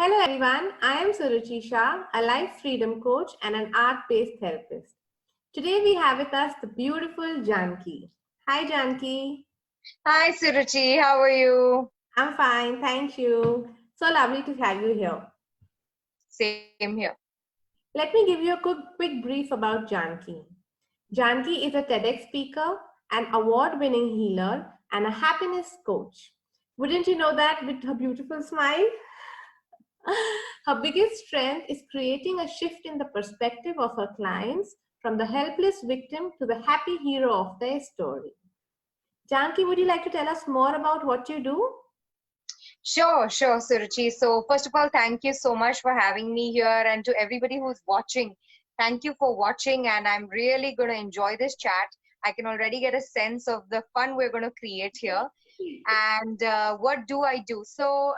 Hello everyone, I am Suruchi Shah, a life freedom coach and an art-based therapist. Today we have with us the beautiful Janki. Hi Janki. Hi Suruchi, how are you? I'm fine, thank you. So lovely to have you here. Same here. Let me give you a quick brief about Janki. Janki is a TEDx speaker, an award-winning healer, and a happiness coach. Wouldn't you know that with her beautiful smile? Her biggest strength is creating a shift in the perspective of her clients from the helpless victim to the happy hero of their story. Janki, would you like to tell us more about what you do? Sure, Suruchi. So first of all, thank you so much for having me here, and to everybody who's watching, thank you for watching, and I'm really going to enjoy this chat. I can already get a sense of the fun we're going to create here. And what do I do? So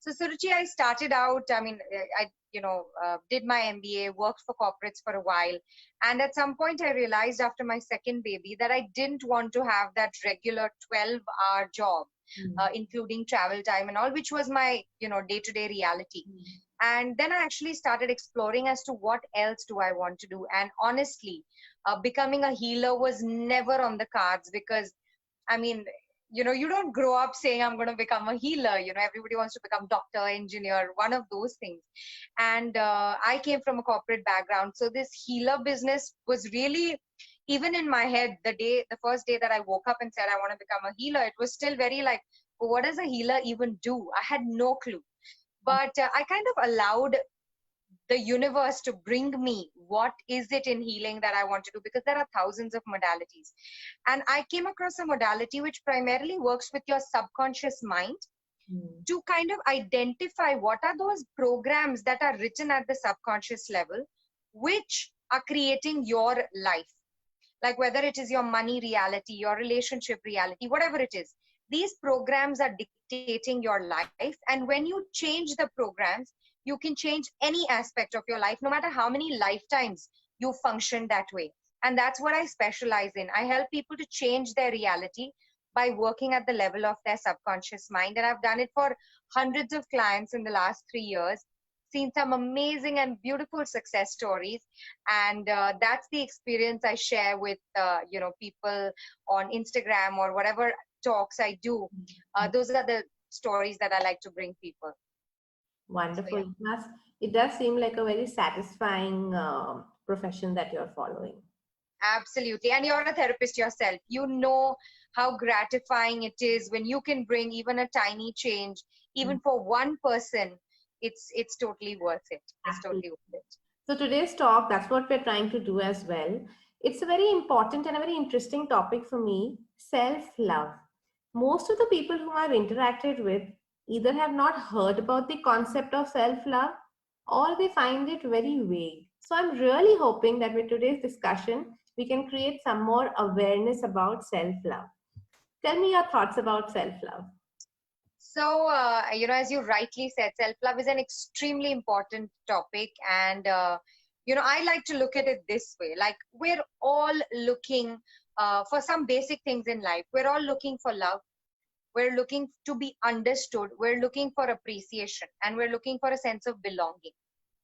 Suruchi, I started out, did my MBA, worked for corporates for a while. And at some point I realized after my second baby that I didn't want to have that regular 12-hour job, including travel time and all, which was my, day-to-day reality. And then I actually started exploring as to what else do I want to do. And honestly, becoming a healer was never on the cards because, I mean, you don't grow up saying I'm going to become a healer. Everybody wants to become doctor, engineer, one of those things. And I came from a corporate background. So this healer business was really, even in my head, the first day that I woke up and said, I want to become a healer, it was still very like, well, what does a healer even do? I had no clue. But I kind of allowed the universe to bring me what is it in healing that I want to do, because there are thousands of modalities. And I came across a modality which primarily works with your subconscious mind to kind of identify what are those programs that are written at the subconscious level, which are creating your life. Like whether it is your money reality, your relationship reality, whatever it is, these programs are dictating your life. And when you change the programs, you can change any aspect of your life, no matter how many lifetimes you function that way. And that's what I specialize in. I help people to change their reality by working at the level of their subconscious mind. And I've done it for hundreds of clients in the last 3 years, seen some amazing and beautiful success stories. And that's the experience I share with, people on Instagram or whatever talks I do. Those are the stories that I like to bring people. So Wonderful. yeah. It does seem like a very satisfying profession that you're following. Absolutely. And you're a therapist yourself. You know how gratifying it is when you can bring even a tiny change, even for one person. It's totally worth it. It's Absolutely. totally worth it. So today's talk, that's what we're trying to do as well. It's a very important and a very interesting topic for me, self-love. Most of the people whom I've interacted with either have not heard about the concept of self-love or they find it very vague. So I'm really hoping that with today's discussion, we can create some more awareness about self-love. Tell me your thoughts about self-love. So, as you rightly said, self-love is an extremely important topic. And, I like to look at it this way. Like we're all looking for some basic things in life. We're all looking for love. We're looking to be understood. We're looking for appreciation, and we're looking for a sense of belonging.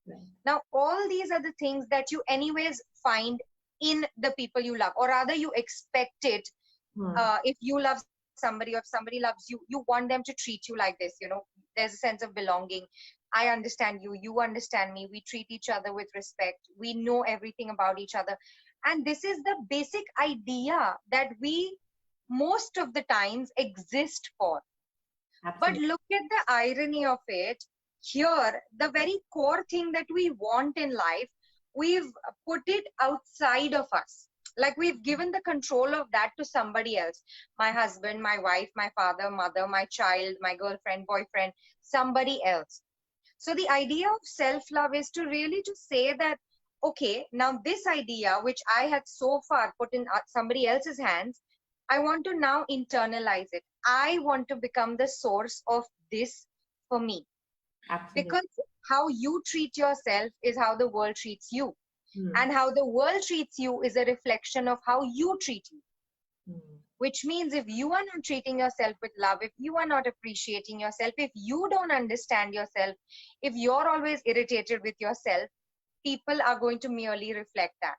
Right. Now, all these are the things that you anyways find in the people you love, or rather you expect it. If you love somebody or if somebody loves you, you want them to treat you like this. There's a sense of belonging. I understand you, you understand me. We treat each other with respect. We know everything about each other. And this is the basic idea that we most of the times exist for. But Absolutely. look at the irony of it. Here, the very core thing that we want in life, we've put it outside of us. Like we've given the control of that to somebody else. My husband, my wife, my father, mother, my child, my girlfriend, boyfriend, somebody else. So the idea of self-love is to really to say that, okay, now this idea, which I had so far put in somebody else's hands, I want to now internalize it. I want to become the source of this for me. Absolutely. Because how you treat yourself is how the world treats you. Hmm. And how the world treats you is a reflection of how you treat you. Which means if you are not treating yourself with love, if you are not appreciating yourself, if you don't understand yourself, if you're always irritated with yourself, people are going to merely reflect that.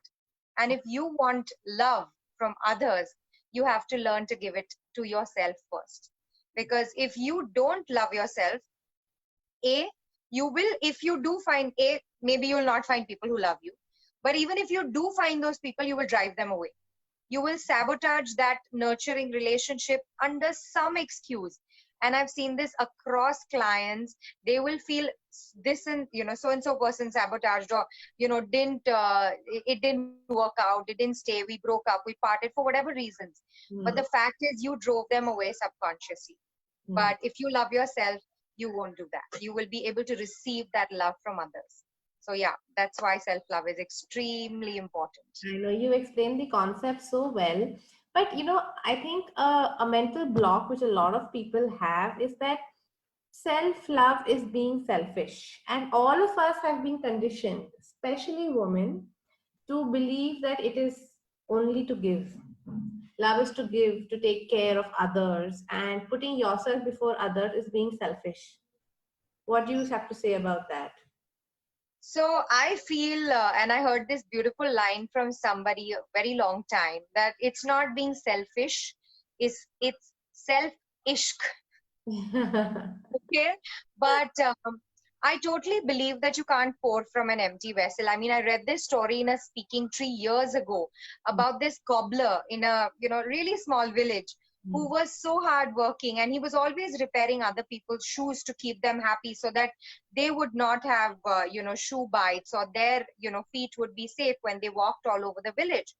And if you want love from others, you have to learn to give it to yourself first. Because if you don't love yourself, A, you will, if you do find, A, maybe you'll not find people who love you. But even if you do find those people, you will drive them away. You will sabotage that nurturing relationship under some excuse. And I've seen this across clients. They will feel this, and so and so person sabotaged, or it didn't work out, it didn't stay, we broke up, we parted for whatever reasons. But the fact is, you drove them away subconsciously. But if you love yourself, you won't do that. You will be able to receive that love from others. So yeah, that's why self-love is extremely important. I know you explained the concept so well, but I think a mental block which a lot of people have is that self love is being selfish, and all of us have been conditioned, especially women, to believe that it is only to give. Love is to give, to take care of others, and putting yourself before others is being selfish. What do you have to say about that? So I feel, and I heard this beautiful line from somebody a very long time, that it's not being selfish, it's self-ishq. Okay, but I totally believe that you can't pour from an empty vessel. I mean, I read this story in a speaking tree years ago about this cobbler in a really small village who was so hardworking, and he was always repairing other people's shoes to keep them happy, so that they would not have shoe bites, or their feet would be safe when they walked all over the village.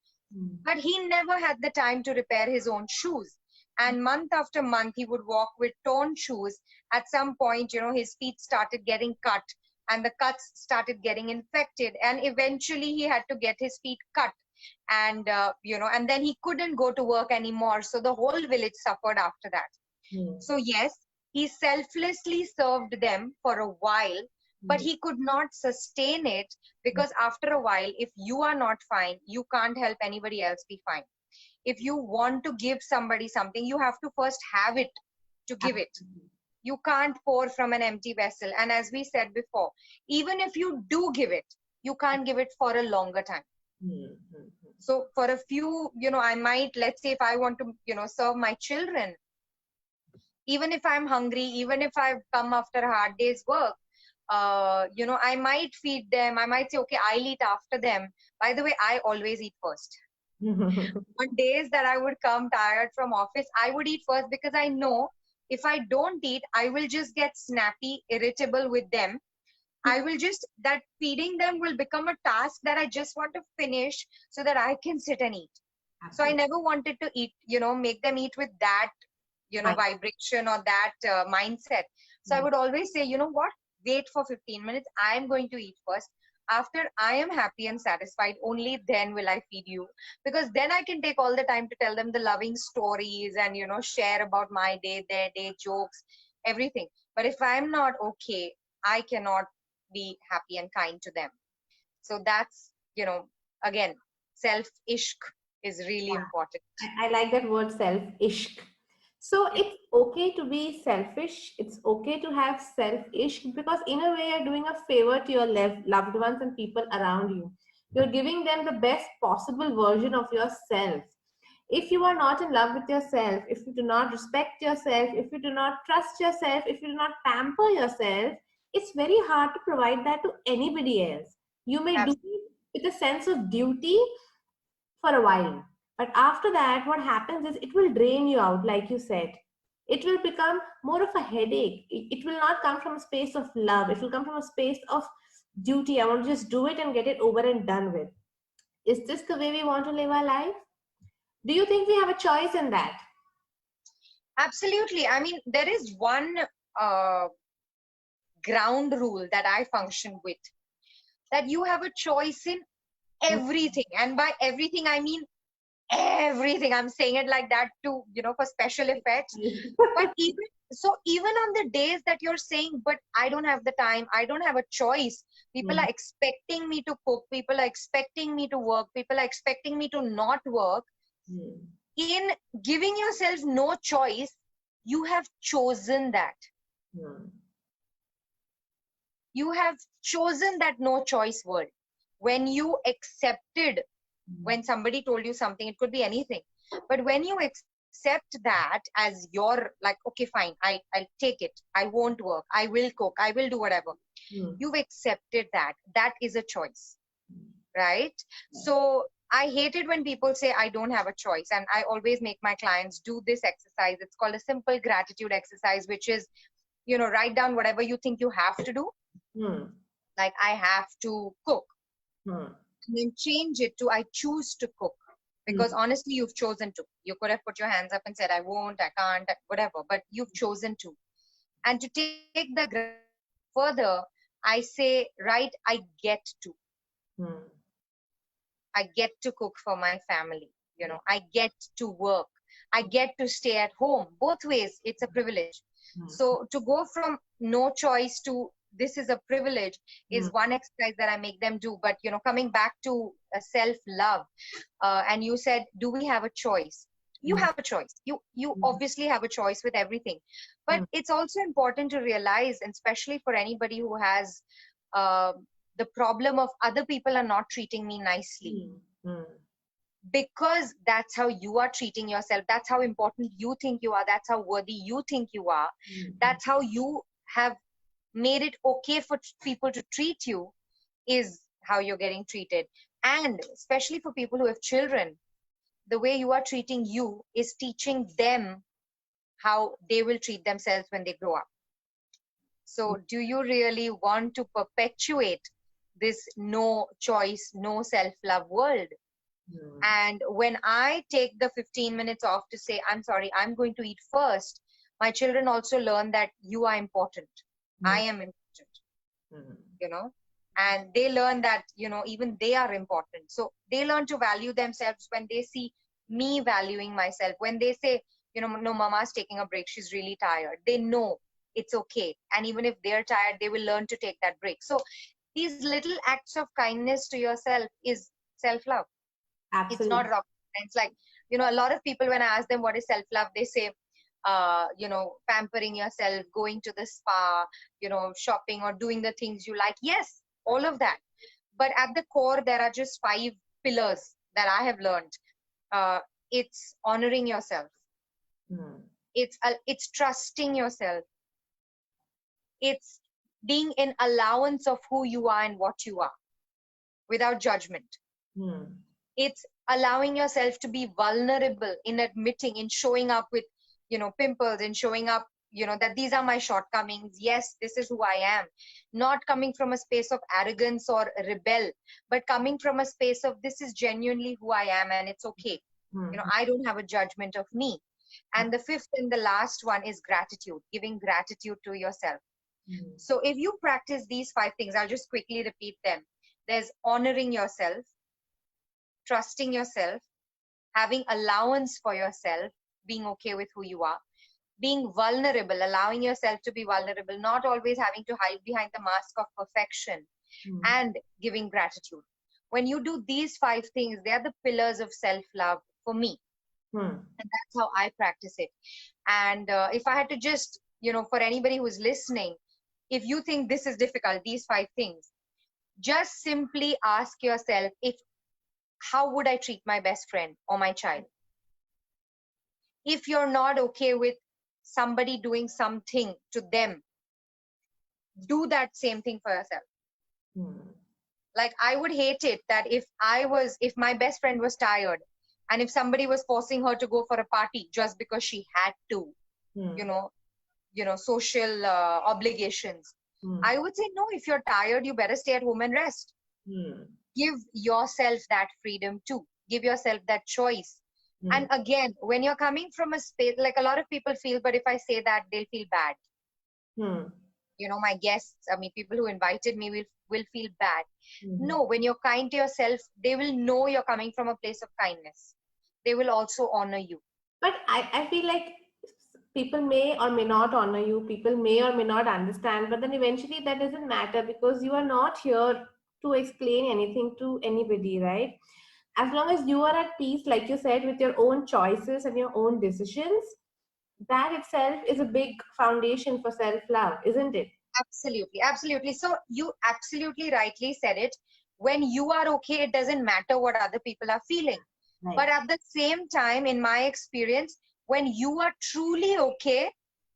But he never had the time to repair his own shoes. And month after month, he would walk with torn shoes. At some point, his feet started getting cut, and the cuts started getting infected. And eventually, he had to get his feet cut. And, and then he couldn't go to work anymore. So the whole village suffered after that. So, yes, he selflessly served them for a while, but he could not sustain it, because after a while, if you are not fine, you can't help anybody else be fine. If you want to give somebody something, you have to first have it to give it. You can't pour from an empty vessel. And as we said before, even if you do give it, you can't give it for a longer time. So for a few, I might, let's say if I want to, serve my children, even if I'm hungry, even if I've come after a hard day's work, I might feed them. I might say, okay, I'll eat after them. By the way, I always eat first. On days that I would come tired from office, I would eat first, because I know if I don't eat, I will just get snappy, irritable with them. I will just, that feeding them will become a task that I just want to finish so that I can sit and eat. So I never wanted to eat, make them eat with that, vibration or that mindset. So I would always say, what? Wait for 15 minutes. I am going to eat first. After I am happy and satisfied, only then will I feed you. Because then I can take all the time to tell them the loving stories and, share about my day, their day, jokes, everything. But if I'm not okay, I cannot be happy and kind to them. So that's, again, self-ishq is really important. I like that word self-ishq. So it's okay to be selfish. It's okay to have self-ishq, because in a way you're doing a favor to your loved ones and people around you. You're giving them the best possible version of yourself. If you are not in love with yourself, if you do not respect yourself, if you do not trust yourself, if you do not pamper yourself, it's very hard to provide that to anybody else. You may do it with a sense of duty for a while, but after that, what happens is it will drain you out, like you said. It will become more of a headache. It will not come from a space of love. It will come from a space of duty. I want to just do it and get it over and done with. Is this the way we want to live our life? Do you think we have a choice in that? Absolutely. I mean, there is one ground rule that I function with, that you have a choice in everything. And by everything, I mean everything. I'm saying it like that to, for special effects. But even on the days that you're saying, but I don't have the time, I don't have a choice, people are expecting me to cook, people are expecting me to work, people are expecting me to not work. in giving yourself no choice, you have chosen that. You have chosen that no choice world. When you accepted, when somebody told you something, it could be anything, but when you accept that as your, like, okay, fine, I'll take it, I won't work, I will cook, I will do whatever, you've accepted that. That is a choice, right? So I hate it when people say I don't have a choice, and I always make my clients do this exercise. It's called a simple gratitude exercise, which is, write down whatever you think you have to do. Like, I have to cook. And then change it to I choose to cook. Because honestly, you've chosen to. You could have put your hands up and said, I won't, I can't, whatever, but you've chosen to. And to take the gratitude further, I say, right, I get to. I get to cook for my family. I get to work. I get to stay at home. Both ways, it's a privilege. So to go from no choice to this is a privilege is one exercise that I make them do. But, coming back to self-love, and you said, do we have a choice? You have a choice. You obviously have a choice with everything. But it's also important to realize, and especially for anybody who has the problem of other people are not treating me nicely. Because that's how you are treating yourself. That's how important you think you are. That's how worthy you think you are. That's how you have made it okay for people to treat you, is how you're getting treated. And especially for people who have children, the way you are treating you is teaching them how they will treat themselves when they grow up. So do you really want to perpetuate this no choice, no self-love world? And when I take the 15 minutes off to say, I'm sorry, I'm going to eat first, my children also learn that you are important. I am important, and they learn that, even they are important. So they learn to value themselves when they see me valuing myself. When they say, no, mama's taking a break, she's really tired. They know it's okay. And even if they're tired, they will learn to take that break. So these little acts of kindness to yourself is self-love. It's not rocket science. Like, a lot of people, when I ask them what is self-love, they say, pampering yourself, going to the spa, shopping or doing the things you like. Yes, all of that. But at the core, there are just 5 pillars that I have learned. It's honoring yourself. It's trusting yourself. It's being in allowance of who you are and what you are without judgment. It's allowing yourself to be vulnerable in admitting, in showing up with, pimples, and showing up, that these are my shortcomings. Yes, this is who I am. Not coming from a space of arrogance or rebel, but coming from a space of this is genuinely who I am and it's okay. I don't have a judgment of me. And the 5th and the last one is gratitude, giving gratitude to yourself. So if you practice these 5 things, I'll just quickly repeat them. There's honoring yourself, trusting yourself, having allowance for yourself, being okay with who you are, being vulnerable, allowing yourself to be vulnerable, not always having to hide behind the mask of perfection, and giving gratitude. When you do these 5 things, they are the pillars of self-love for me. And that's how I practice it. And if I had to just, for anybody who's listening, if you think this is difficult, these 5 things, just simply ask yourself, how would I treat my best friend or my child? If you're not okay with somebody doing something to them, do that same thing for yourself. Like, I would hate it that if my best friend was tired and if somebody was forcing her to go for a party just because she had to, social obligations, I would say, no, if you're tired, you better stay at home and rest. Give yourself that freedom too. Give yourself that choice. And again, when you're coming from a space, like a lot of people feel, but if I say that, they'll feel bad. My guests, people who invited me will feel bad. No, when you're kind to yourself, they will know you're coming from a place of kindness. They will also honor you. But I feel like people may or may not honor you, people may or may not understand, but then eventually that doesn't matter because you are not here to explain anything to anybody, right? as long as you are at peace, like you said, with your own choices and your own decisions, that itself is a big foundation for self-love, isn't it? Absolutely, absolutely. So you absolutely rightly said it. When you are okay, it doesn't matter what other people are feeling. Right. But at the same time, in my experience, when you are truly okay,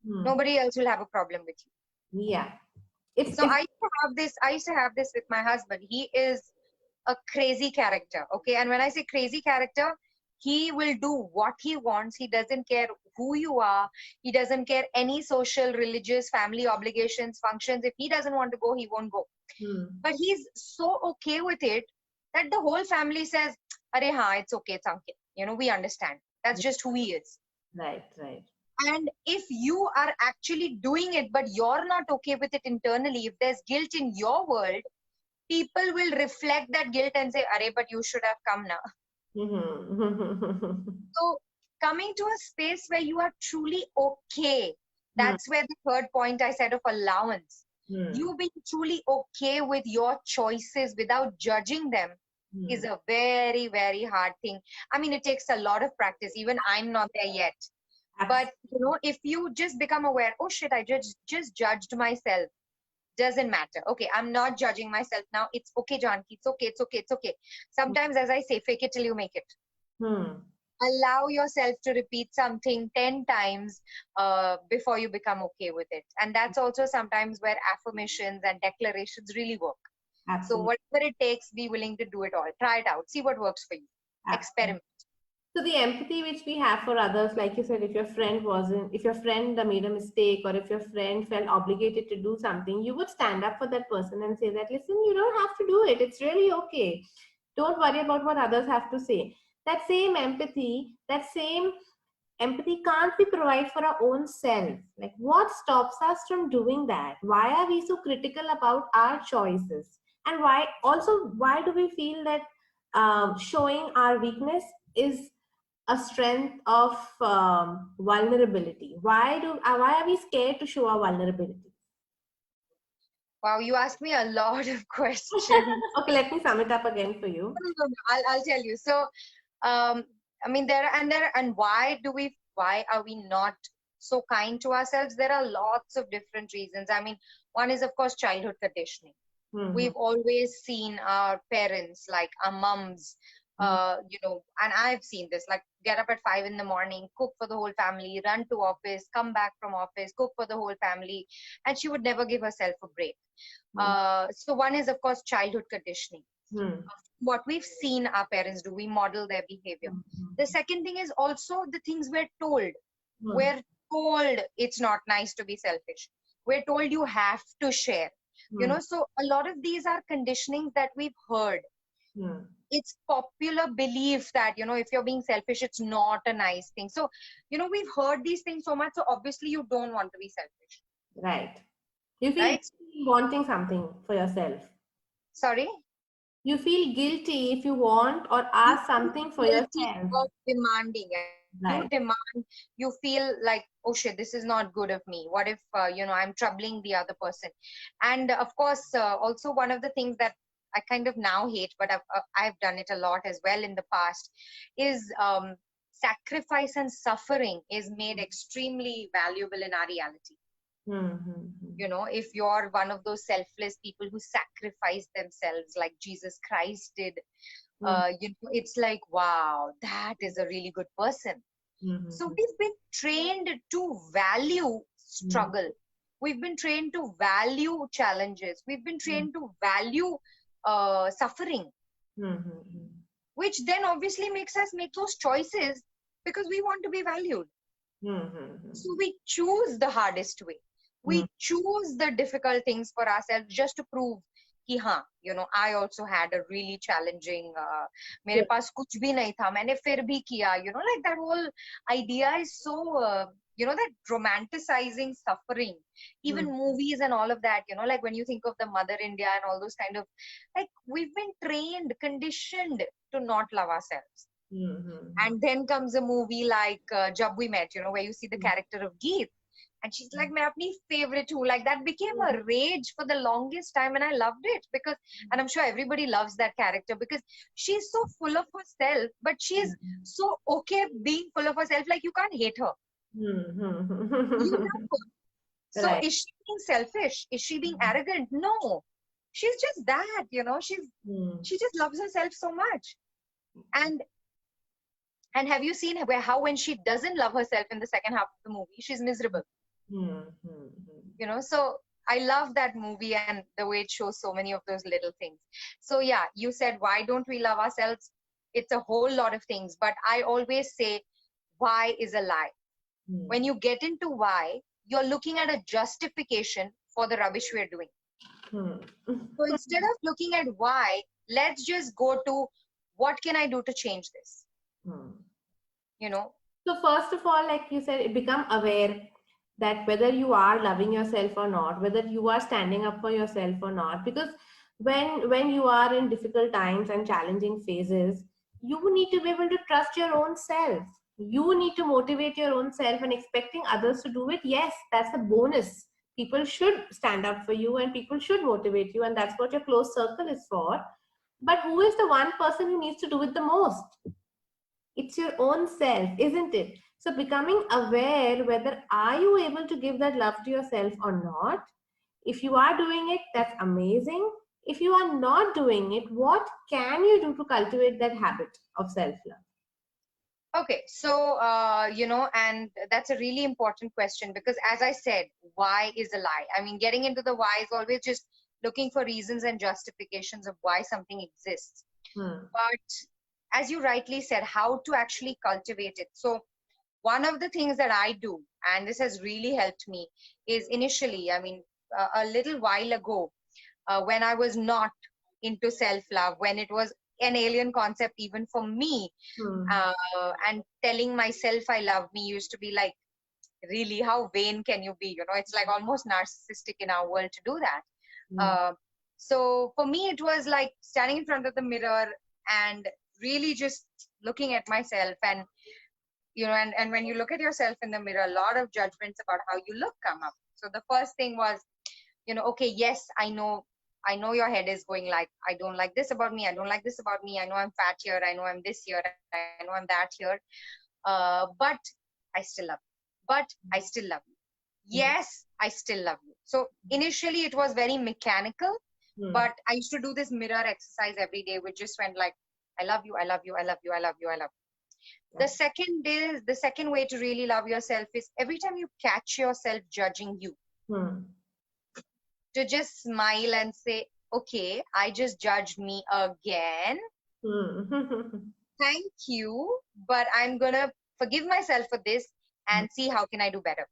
Hmm. nobody else will have a problem with you. Yeah. It's So it's I used to have this with my husband. He is a crazy character. Okay. And when I say crazy character, he will do what he wants. He doesn't care who you are. He doesn't care any social, religious, family obligations, functions. If he doesn't want to go, he won't go. But he's so okay with it that the whole family says, Arey haan, it's okay, it's okay. We understand. That's just who he is. right, right. And if you are actually doing it, but you're not okay with it internally, if there's guilt in your world, people will reflect that guilt and say, Arey, but you should have come now. Mm-hmm. So, coming to a space where you are truly okay, that's where the third point I said of allowance. You being truly okay with your choices without judging them is a very, very hard thing. I mean, it takes a lot of practice. Even I'm not there yet. But if you just become aware, oh shit, I just judged myself. Doesn't matter. Okay, I'm not judging myself now. It's okay, Janki. It's okay. It's okay. It's okay. Sometimes, as I say, fake it till you make it. Allow yourself to repeat something 10 times before you become okay with it. And that's also sometimes where affirmations and declarations really work. So Absolutely. whatever it takes, be willing to do it all. Try it out. See what works for you. Absolutely. Experiment. So the empathy which we have for others, like you said, if your friend made a mistake, or if your friend felt obligated to do something, you would stand up for that person and say that, listen, you don't have to do it. It's really okay. Don't worry about what others have to say. That same empathy can't we provide for our own self? Like, what stops us from doing that? Why are we so critical about our choices? And why do we feel that showing our weakness is a strength of vulnerability? Why are we scared to show our vulnerability? Wow, you asked me a lot of questions. Okay, let me sum it up again for you. No. I'll tell you. So, I mean, and why are we not so kind to ourselves? There are lots of different reasons. I mean, one is, of course, childhood conditioning. Mm-hmm. We've always seen our parents, like our mums, and I've seen this, like get up at 5 in the morning, cook for the whole family, run to office, come back from office, cook for the whole family, and she would never give herself a break. So one is, of course, childhood conditioning. What we've seen our parents do, we model their behavior. The second thing is also the things we're told. We're told it's not nice to be selfish. We're told you have to share. So a lot of these are conditionings that we've heard. It's popular belief that, if you're being selfish, it's not a nice thing. So, we've heard these things so much. So obviously you don't want to be selfish. Right. You feel Right? wanting something for yourself. Sorry? You feel guilty if you want or You ask feel something for guilty yourself. of demanding it. You Right. demand, you feel like, oh shit, this is not good of me. What if, I'm troubling the other person? And of course, also one of the things that I kind of now hate, but I've done it a lot as well in the past, is sacrifice and suffering is made extremely valuable in our reality. If you're one of those selfless people who sacrifice themselves like Jesus Christ did, it's like, wow, that is a really good person. So we've been trained to value struggle. We've been trained to value challenges. We've been trained to value suffering, which then obviously makes us make those choices because we want to be valued. So we choose the hardest way. We choose the difficult things for ourselves just to prove कि हाँ, I also had a really challenging, मेरे पास कुछ भी नहीं था, मैंने फिर भी किया, like that whole idea is so, that romanticizing suffering, even movies and all of that, like when you think of the Mother India and all those kind of, like we've been trained, conditioned to not love ourselves. And then comes a movie like Jab We Met, where you see the character of Geet. And she's like, "मैं अपनी favorite हूँ." Like that became a rage for the longest time, and I loved it because, and I'm sure everybody loves that character because she's so full of herself, but she's so okay being full of herself. Like you can't hate her. You love her. So Right. is she being selfish? Is she being arrogant? No. She's just that, she just loves herself so much. And have you seen how when she doesn't love herself in the second half of the movie, she's miserable. So I love that movie and the way it shows so many of those little things. So yeah, you said, why don't we love ourselves? It's a whole lot of things, but I always say why is a lie. When you get into why, you're looking at a justification for the rubbish we're doing. So instead of looking at why, let's just go to what can I do to change this? So first of all, like you said, become aware that whether you are loving yourself or not, whether you are standing up for yourself or not, because when you are in difficult times and challenging phases, you need to be able to trust your own self. You need to motivate your own self, and expecting others to do it, yes, that's a bonus. People should stand up for you and people should motivate you, and that's what your close circle is for. But who is the one person who needs to do it the most? It's your own self, isn't it? So becoming aware, whether are you able to give that love to yourself or not. If you are doing it, that's amazing. If you are not doing it, what can you do to cultivate that habit of self love? Okay, so, and that's a really important question because as I said, why is a lie? I mean, getting into the why is always just looking for reasons and justifications of why something exists. But as you rightly said, how to actually cultivate it. So one of the things that I do, and this has really helped me, is initially, I mean, a little while ago, when I was not into self-love, when it was an alien concept even for me, and telling myself I love me used to be like, really, how vain can you be? It's like almost narcissistic in our world to do that. So for me, it was like standing in front of the mirror and really just looking at myself and and when you look at yourself in the mirror, a lot of judgments about how you look come up. So the first thing was, okay, yes, I know your head is going like, I don't like this about me, I don't like this about me, I know I'm fat here, I know I'm this here, I know I'm that here, but I still love you. But I still love you. Yes, I still love you. So initially it was very mechanical, but I used to do this mirror exercise every day, which just went like, I love you, I love you, I love you, I love you, I love you. The second way to really love yourself is every time you catch yourself judging you, to just smile and say, okay, I just judged me again. Thank you, but I'm gonna forgive myself for this and see how can I do better.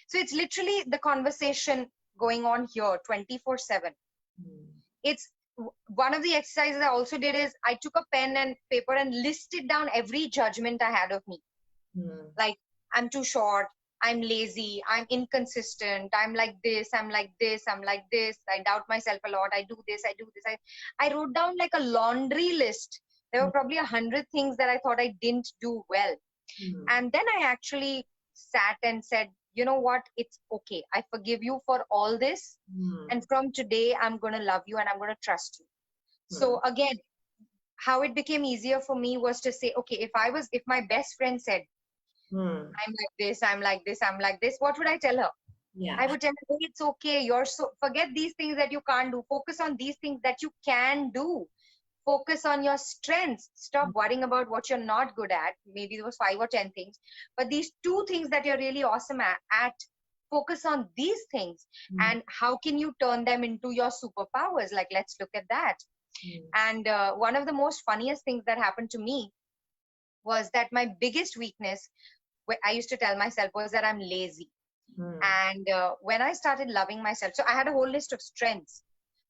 So it's literally the conversation going on here 24/7. It's one of the exercises I also did is I took a pen and paper and listed down every judgment I had of me. Like, I'm too short, I'm lazy, I'm inconsistent, I'm like this, I'm like this, I'm like this, I doubt myself a lot, I do this, I do this. I wrote down like a laundry list. There were probably 100 things that I thought I didn't do well. And then I actually sat and said, you know what, it's okay. I forgive you for all this. And from today, I'm going to love you and I'm going to trust you. So again, how it became easier for me was to say, okay, if my best friend said, I'm like this, I'm like this, I'm like this, what would I tell her? Yeah. I would tell her, it's okay. Forget these things that you can't do. Focus on these things that you can do. Focus on your strengths. Stop worrying about what you're not good at. Maybe there was 5 or 10 things, but these 2 things that you're really awesome at, focus on these things. And how can you turn them into your superpowers? Like, let's look at that. And one of the most funniest things that happened to me was that my biggest weakness, I used to tell myself, was that I'm lazy. And when I started loving myself, so I had a whole list of strengths,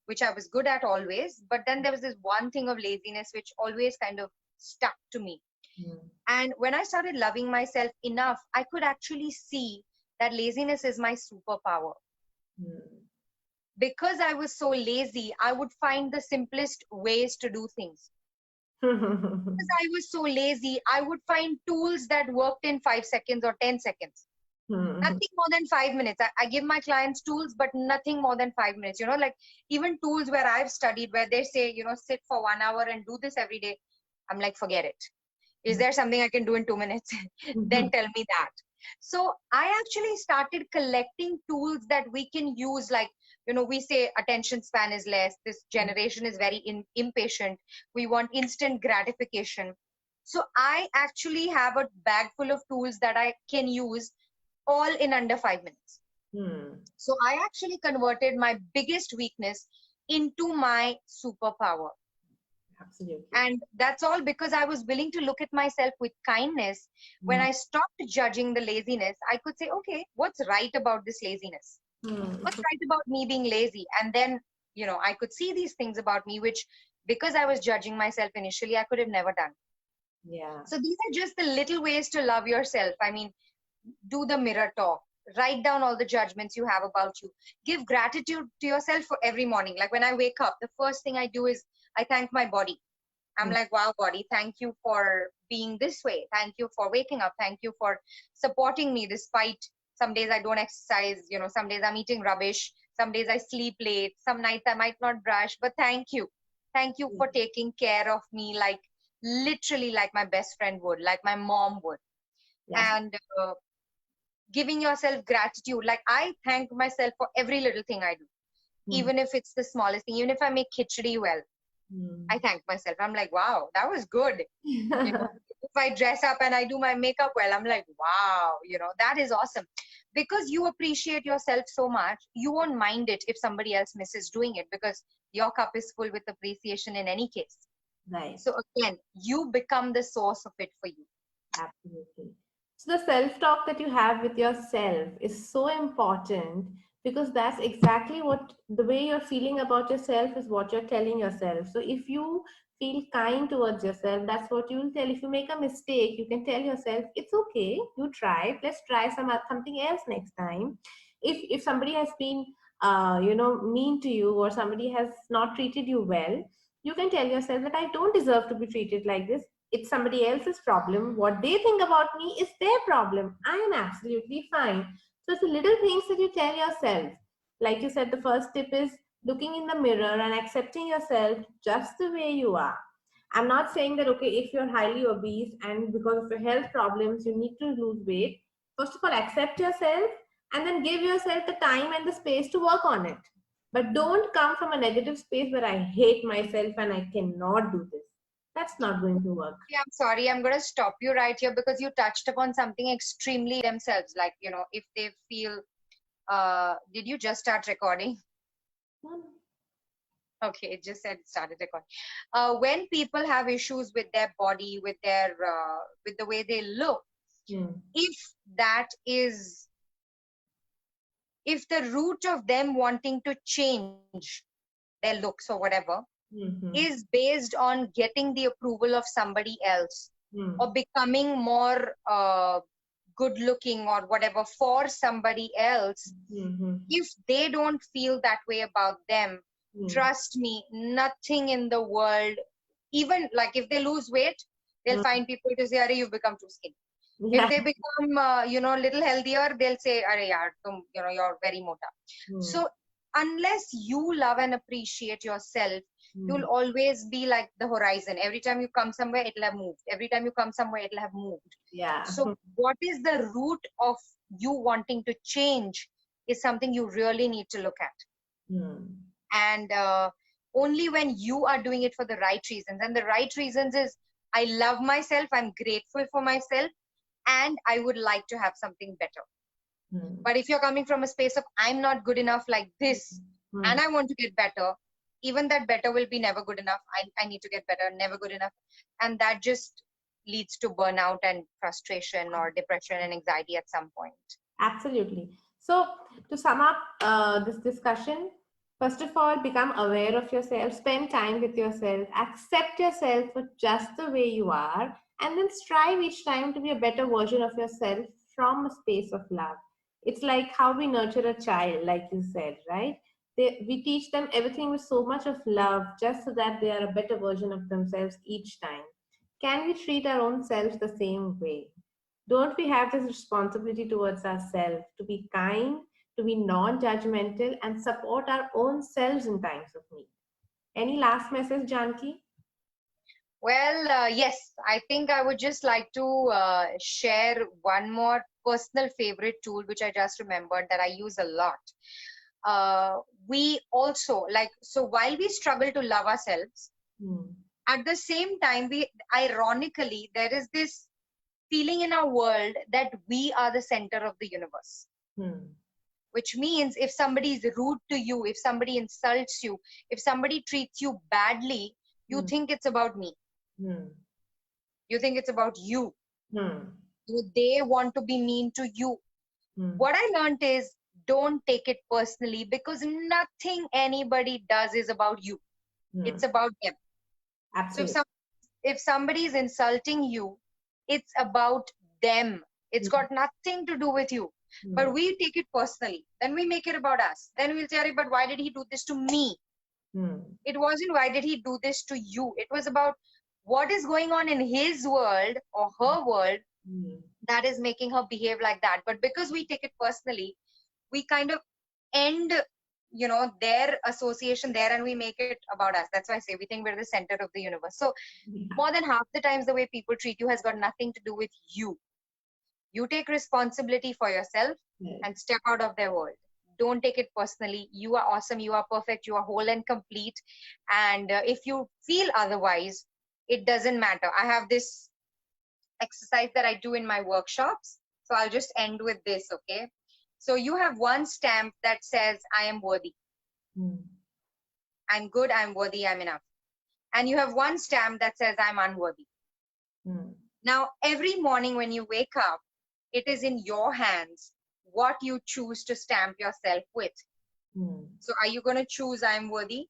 which I was good at always. But then there was this one thing of laziness, which always kind of stuck to me. And when I started loving myself enough, I could actually see that laziness is my superpower. Because I was so lazy, I would find the simplest ways to do things. Because I was so lazy, I would find tools that worked in 5 seconds or 10 seconds. Hmm. Nothing more than 5 minutes. I give my clients tools, but nothing more than 5 minutes. Like even tools where I've studied, where they say, sit for 1 hour and do this every day. I'm like, forget it. Is there something I can do in 2 minutes? Then Mhm. tell me that. So I actually started collecting tools that we can use. Like, we say attention span is less. This generation is very impatient. We want instant gratification. So I actually have a bag full of tools that I can use all in under 5 minutes. Hmm. So I actually converted my biggest weakness into my superpower. Absolutely. And that's all because I was willing to look at myself with kindness. When Hmm. I stopped judging the laziness, I could say, okay, what's right about this laziness? Hmm. What's right about me being lazy? And then, I could see these things about me, which because I was judging myself initially, I could have never done. Yeah. So these are just the little ways to love yourself. I mean, do the mirror talk, write down all the judgments you have about you, give gratitude to yourself for every morning. Like when I wake up, the first thing I do is I thank my body. I'm Hmm. like, wow, body, thank you for being this way. Thank you for waking up. Thank you for supporting me despite some days I don't exercise. Some days I'm eating rubbish. Some days I sleep late. Some nights I might not brush, but thank you. Thank you for taking care of me, like literally like my best friend would, like my mom would. Yes. And giving yourself gratitude. Like I thank myself for every little thing I do, Hmm. even if it's the smallest thing, even if I make khichdi well, I Hmm. thank myself. I'm like, wow, that was good. If I dress up and I do my makeup well, I'm like, wow, that is awesome. Because you appreciate yourself so much, you won't mind it if somebody else misses doing it because your cup is full with appreciation in any case. Right. So again, you become the source of it for you. Absolutely. So the self-talk that you have with yourself is so important because that's exactly what the way you're feeling about yourself is what you're telling yourself. So if you feel kind towards yourself, that's what you will tell. If you make a mistake, you can tell yourself, it's okay, you tried. Let's try something else next time. If somebody has been mean to you or somebody has not treated you well, you can tell yourself that I don't deserve to be treated like this. It's somebody else's problem. What they think about me is their problem. I am absolutely fine. So it's the little things that you tell yourself. Like you said, the first tip is looking in the mirror and accepting yourself just the way you are. I'm not saying that, okay, if you're highly obese and because of your health problems, you need to lose weight. First of all, accept yourself and then give yourself the time and the space to work on it. But don't come from a negative space where I hate myself and I cannot do this. That's not going to work. Yeah, I'm sorry, I'm going to stop you right here because you touched upon something extremely themselves. Like, if they feel, did you just start recording? Okay, it just said started recording. When people have issues with their body, with the way they look, Hmm. if that is, if the root of them wanting to change their looks or whatever Mm-hmm. is based on getting the approval of somebody else Hmm. or becoming more good looking or whatever for somebody else, Mm-hmm. if they don't feel that way about them, Hmm. trust me, nothing in the world, even like if they lose weight, they'll Hmm. find people to say, "Arey, you've become too skinny." If Yeah. they become, little healthier, they'll say, "Arey, yaar, you're very mota." Hmm. So unless you love and appreciate yourself, Hmm. you'll always be like the horizon. Every time you come somewhere, it'll have moved. Every time you come somewhere, it'll have moved. Yeah. So what is the root of you wanting to change is something you really need to look at. Hmm. And only when you are doing it for the right reasons. And the right reasons is I love myself, I'm grateful for myself, and I would like to have something better. Hmm. But if you're coming from a space of I'm not good enough like this Hmm. and I want to get better, even that better will be never good enough. I need to get better, never good enough. And that just leads to burnout and frustration or depression and anxiety at some point. Absolutely. So, to sum up this discussion, first of all, become aware of yourself, spend time with yourself, accept yourself for just the way you are, and then strive each time to be a better version of yourself from a space of love. It's like how we nurture a child, like you said, right? We teach them everything with so much of love just so that they are a better version of themselves each time. Can we treat our own selves the same way? Don't we have this responsibility towards ourselves to be kind, to be non judgmental, and support our own selves in times of need? Any last message, Janki? Well, yes, I think I would just like to share one more personal favorite tool, which I just remembered that I use a lot. We also like, so while we struggle to love ourselves, Hmm. at the same time, we ironically, there is this feeling in our world that we are the center of the universe, Hmm. which means if somebody is rude to you, if somebody insults you, if somebody treats you badly, you Hmm. think it's about me. Hmm. You think it's about you. Hmm. They want to be mean to you. Hmm. What I learned is don't take it personally because nothing anybody does is about you. Hmm. It's about them. So Absolutely. if somebody is insulting you, it's about them. It's Hmm. got nothing to do with you. Hmm. But we take it personally. Then we make it about us. Then we'll say, but why did he do this to me? Hmm. It wasn't why did he do this to you. It was about what is going on in his world or her world Hmm. that is making her behave like that. But because we take it personally, we kind of end, their association there and we make it about us. That's why I say we think we're the center of the universe. So Yeah. more than half the times the way people treat you has got nothing to do with you. You take responsibility for yourself Yes. and step out of their world. Don't take it personally. You are awesome, you are perfect, you are whole and complete. And if you feel otherwise, it doesn't matter. I have this exercise that I do in my workshops. So I'll just end with this, okay? So you have one stamp that says, I am worthy, Hmm. I'm good, I'm worthy, I'm enough. And you have one stamp that says, I'm unworthy. Hmm. Now, every morning when you wake up, it is in your hands what you choose to stamp yourself with. Hmm. So are you going to choose, I'm worthy?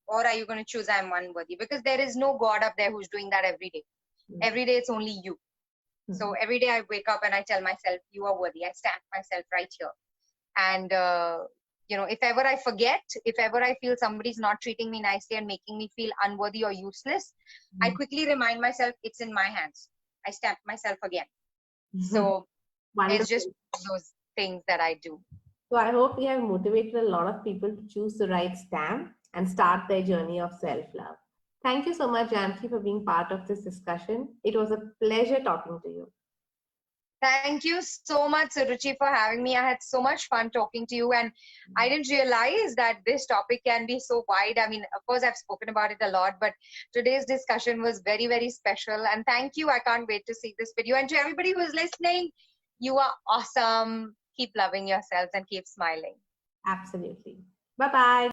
Or are you going to choose, I'm unworthy? Because there is no God up there who's doing that every day. Hmm. Every day it's only you. So Hmm. every day I wake up and I tell myself, you are worthy. I stamp myself right here. And, if ever I forget, if ever I feel somebody's not treating me nicely and making me feel unworthy or useless, I Hmm. quickly remind myself it's in my hands. I stamp myself again. So it's just Wonderful. those things that I do. So I hope we have motivated a lot of people to choose the right stamp and start their journey of self-love. Thank you so much, Janki, for being part of this discussion. It was a pleasure talking to you. Thank you so much, Suruchi, for having me. I had so much fun talking to you, and I didn't realize that this topic can be so wide. I mean, of course, I've spoken about it a lot, but today's discussion was very, very special. And thank you. I can't wait to see this video. And to everybody who is listening, you are awesome. Keep loving yourselves and keep smiling. Absolutely. Bye bye.